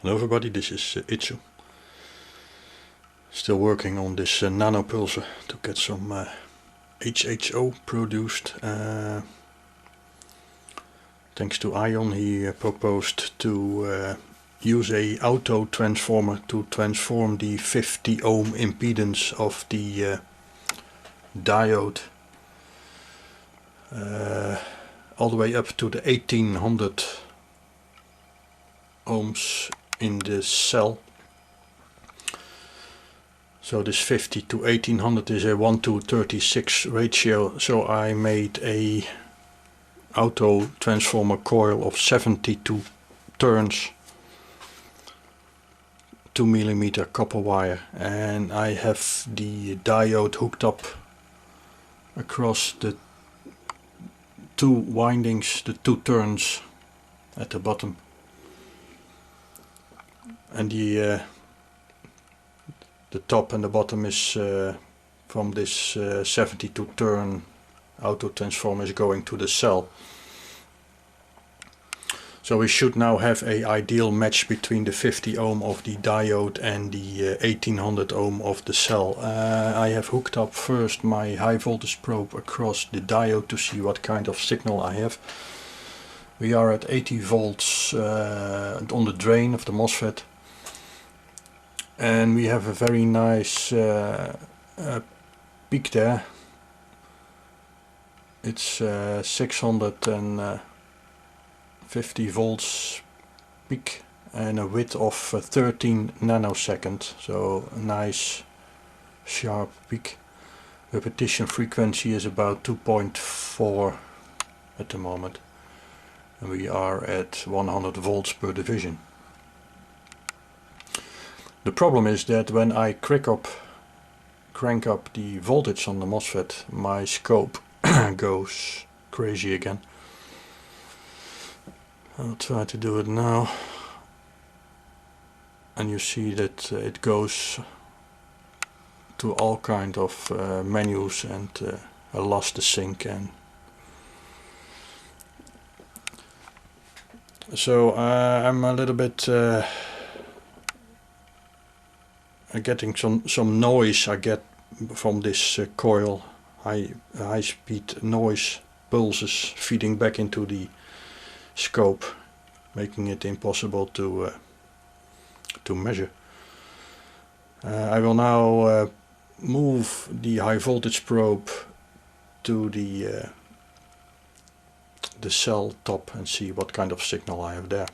Hello everybody, this is Itsu. Still working on this nanopulser to get some HHO produced. Thanks to Ion, he proposed to use a autotransformer to transform the 50 ohm impedance of the diode all the way up to the 1800 ohms in the cell. So this 50 to 1800 is a 1:36 ratio, so I made a auto transformer coil of 72 turns, 2 mm copper wire, and I have the diode hooked up across the two windings, the two turns at the bottom. And the top and the bottom is from this 72 turn auto transformer is going to the cell. So we should now have a ideal match between the 50 ohm of the diode and the 1800 ohm of the cell. I have hooked up first my high voltage probe across the diode to see what kind of signal I have. We are at 80 volts on the drain of the MOSFET. And we have a very nice peak there. It's 650 volts peak and a width of 13 nanoseconds. So a nice sharp peak. Repetition frequency is about 2.4 at the moment. And we are at 100 volts per division. The problem is that when I crank up the voltage on the MOSFET, my scope goes crazy again. I'll try to do it now, and you see that it goes to all kind of menus, and I lost the sync, and so I'm a little bit getting some noise I get from this coil, high speed noise pulses feeding back into the scope, making it impossible to measure. I will now move the high voltage probe to the cell top and see what kind of signal I have there.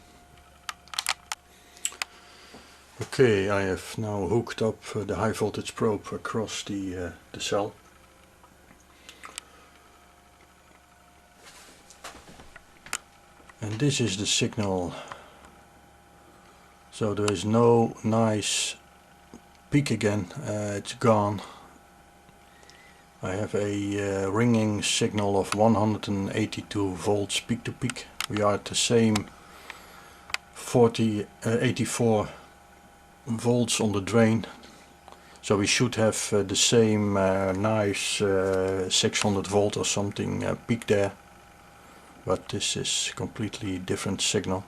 Okay, I have now hooked up the high voltage probe across the cell. And this is the signal. So there is no nice peak again, it's gone. I have a ringing signal of 182 volts peak to peak. We are at the same 84 volts on the drain, so we should have the same nice 600 volt or something peak there, but this is completely different signal.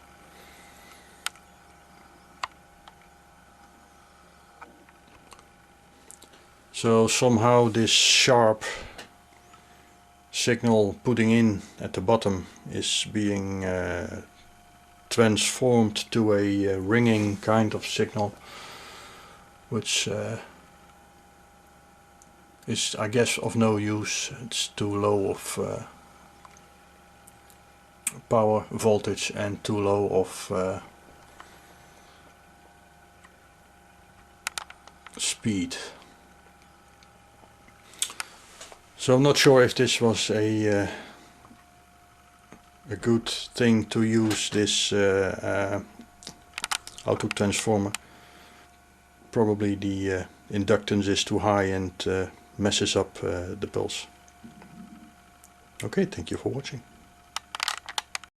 So somehow this sharp signal putting in at the bottom is being transformed to a ringing kind of signal, which is, I guess, of no use. It's too low of power voltage and too low of speed. So I'm not sure if this was a good thing to use this auto transformer. Probably the inductance is too high and messes up the pulse. Okay, thank you for watching.